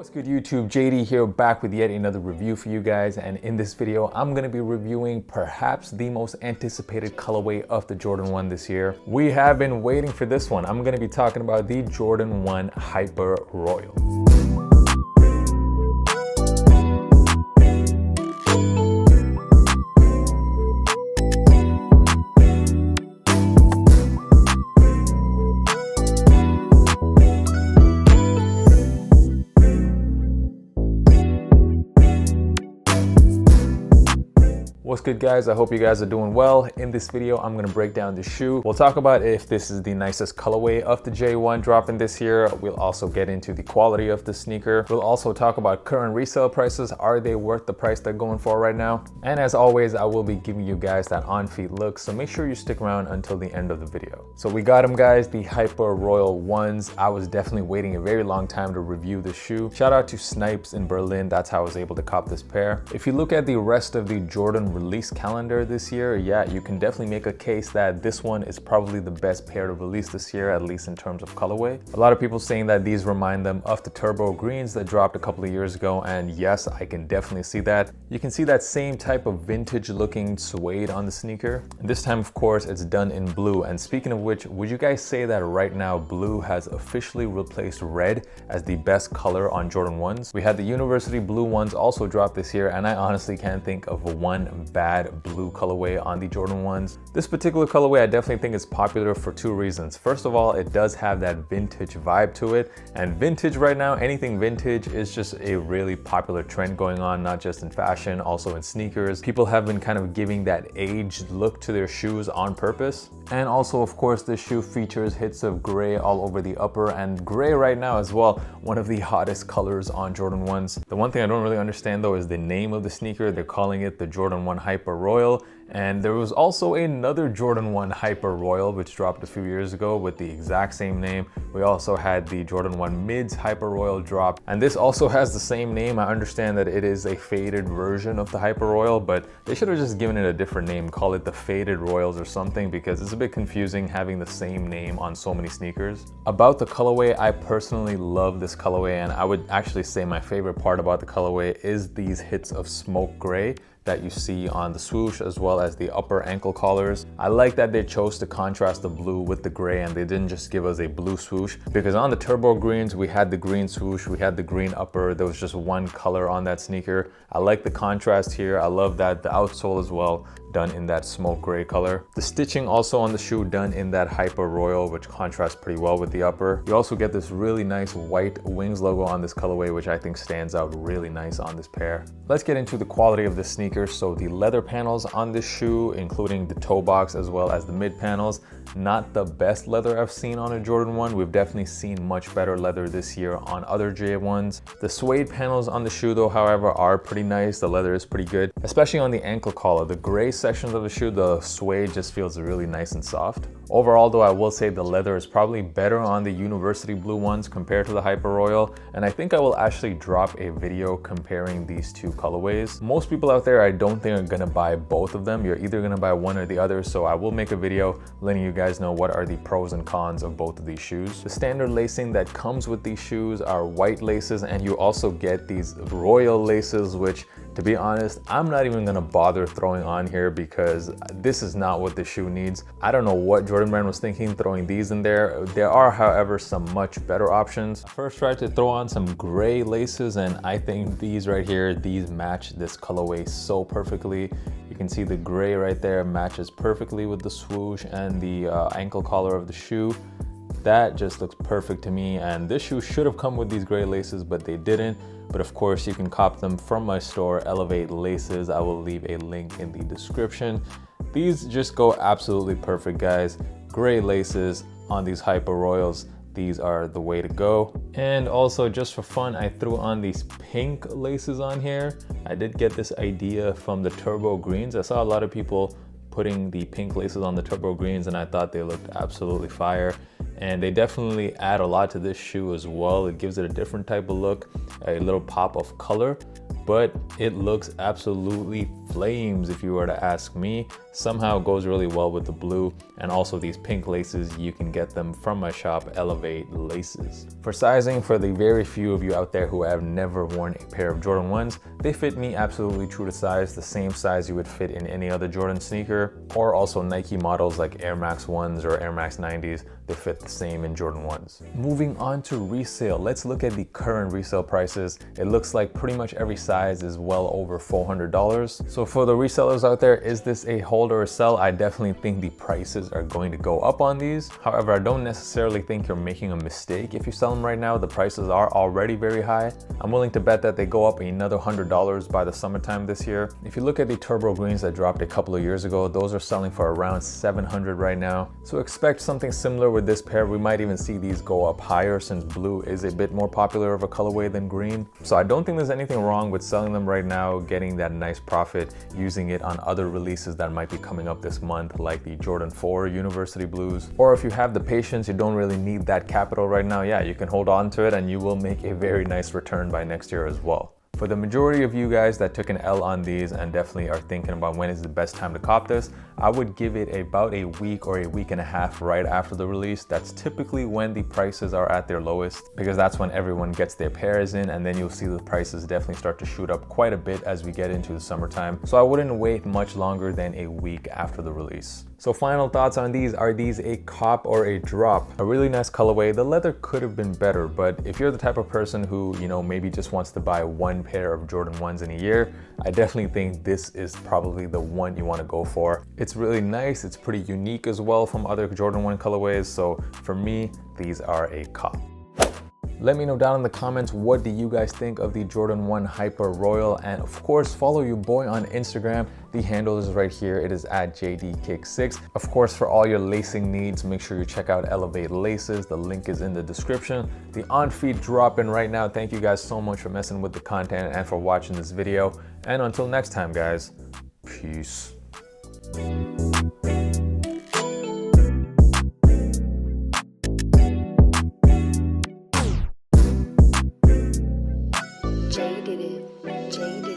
What's good YouTube, JD here, back with yet another review for you guys, and in this video I'm going to be reviewing perhaps the most anticipated colorway of the Jordan 1 this year. We have been waiting for this one. I'm going to be talking about the Jordan 1 Hyper Royal. What's good guys, I hope you guys are doing well. In this video I'm going to break down the shoe. We'll talk about if this is the nicest colorway of the J1 dropping this year. We'll also get into the quality of the sneaker. We'll also talk about current resale prices. Are they worth the price they're going for right now? And as always, I will be giving you guys that on-feet look, so make sure you stick around until the end of the video. So we got them guys, the Hyper Royal 1s. I was definitely waiting a very long time to review this shoe. Shout out to Snipes in Berlin, that's how I was able to cop this pair. If you look at the rest of the Jordan release calendar this year, yeah, you can definitely make a case that this one is probably the best pair to release this year, at least in terms of colorway. A lot of people saying that these remind them of the turbo greens that dropped a couple of years ago, and yes, I can definitely see that. You can see that same type of vintage looking suede on the sneaker. And this time, of course, it's done in blue. And speaking of which, would you guys say that right now blue has officially replaced red as the best color on Jordan 1s? We had the University blue ones also drop this year, and I honestly can't think of one bad blue colorway on the Jordan 1s. This particular colorway I definitely think is popular for two reasons. First of all, it does have that vintage vibe to it, and vintage right now, anything vintage is just a really popular trend going on, not just in fashion, also in sneakers. People have been kind of giving that aged look to their shoes on purpose. And also, of course, this shoe features hits of gray all over the upper, and gray right now as well, one of the hottest colors on Jordan 1s. The one thing I don't really understand though is the name of the sneaker. They're calling it the Jordan 1 Hyper Royal. And there was also another Jordan 1 Hyper Royal which dropped a few years ago with the exact same name. We also had the Jordan 1 Mids Hyper Royal drop, and this also has the same name. I understand that it is a faded version of the Hyper Royal, but they should have just given it a different name, call it the Faded Royals or something, because it's a bit confusing having the same name on so many sneakers. About the colorway, I personally love this colorway, and I would actually say my favorite part about the colorway is these hits of smoke gray that you see on the swoosh as well as the upper ankle collars. I like that they chose to contrast the blue with the gray and they didn't just give us a blue swoosh, because on the turbo greens we had the green swoosh, we had the green upper, there was just one color on that sneaker. I like the contrast here. I love that the outsole as well done in that smoke gray color. The stitching also on the shoe done in that Hyper Royal, which contrasts pretty well with the upper. You also get this really nice white wings logo on this colorway, which I think stands out really nice on this pair. Let's get into the quality of the sneaker. So the leather panels on this shoe, including the toe box as well as the mid panels, not the best leather I've seen on a Jordan 1. We've definitely seen much better leather this year on other J1s. The suede panels on the shoe though, however, are pretty nice. The leather is pretty good, especially on the ankle collar. The gray sections of the shoe, the suede just feels really nice and soft. Overall though, I will say the leather is probably better on the University blue ones compared to the Hyper Royal, and I think I will actually drop a video comparing these two colorways. Most people out there I don't think are gonna buy both of them. You're either gonna buy one or the other, so I will make a video letting you guys know what are the pros and cons of both of these shoes. The standard lacing that comes with these shoes are white laces, and you also get these royal laces, which, to be honest, I'm not even gonna bother throwing on here because this is not what the shoe needs. I don't know what Jordan Brand was thinking throwing these in there. There are, however, some much better options. I first tried to throw on some gray laces, and I think these right here, these match this colorway so perfectly. You can see the gray right there matches perfectly with the swoosh and the ankle collar of the shoe. That just looks perfect to me, and this shoe should have come with these gray laces, but they didn't. But of course, you can cop them from my store, Elevate Laces. I will leave a link in the description. These just go absolutely perfect, guys. Gray laces on these Hyper Royals. These are the way to go. And also, just for fun, I threw on these pink laces on here. I did get this idea from the turbo greens. I saw a lot of people putting the pink laces on the turbo greens, and I thought they looked absolutely fire. And they definitely add a lot to this shoe as well. It gives it a different type of look, a little pop of color. but it looks absolutely flames if you were to ask me. Somehow it goes really well with the blue, and also these pink laces, you can get them from my shop, Elevate Laces. For sizing, for the very few of you out there who have never worn a pair of Jordan 1s, they fit me absolutely true to size, the same size you would fit in any other Jordan sneaker, or also Nike models like Air Max 1s or Air Max 90s, they fit the same in Jordan 1s. Moving on to resale, let's look at the current resale prices. It looks like pretty much every size is well over $400. So for the resellers out there, is this a hold or a sell? I definitely think the prices are going to go up on these. However, I don't necessarily think you're making a mistake if you sell them right now. The prices are already very high. I'm willing to bet that they go up another $100 by the summertime this year. If you look at the turbo greens that dropped a couple of years ago, those are selling for around $700 right now. So expect something similar with this pair. We might even see these go up higher since blue is a bit more popular of a colorway than green. So I don't think there's anything wrong with selling them right now, getting that nice profit, using it on other releases that might be coming up this month, like the Jordan 4 University Blues. Or if you have the patience, you don't really need that capital right now, yeah, you can hold on to it and you will make a very nice return by next year as well. For the majority of you guys that took an L on these and definitely are thinking about when is the best time to cop this, I would give it about a week or a week and a half right after the release. That's typically when the prices are at their lowest, because that's when everyone gets their pairs in, and then you'll see the prices definitely start to shoot up quite a bit as we get into the summertime. So I wouldn't wait much longer than a week after the release. So final thoughts on these. Are these a cop or a drop? A really nice colorway. The leather could have been better, but if you're the type of person who, you know, maybe just wants to buy one pair of Jordan 1s in a year, I definitely think this is probably the one you want to go for. It's really nice. It's pretty unique as well from other Jordan 1 colorways. So for me, these are a cop. Let me know down in the comments, what do you guys think of the Jordan 1 Hyper Royal? And of course, follow your boy on Instagram. The handle is right here. It is at JDKick6. Of course, for all your lacing needs, make sure you check out Elevate Laces. The link is in the description. The on-feet dropping right now. Thank you guys so much for messing with the content and for watching this video. And until next time, guys, peace. Jay did it.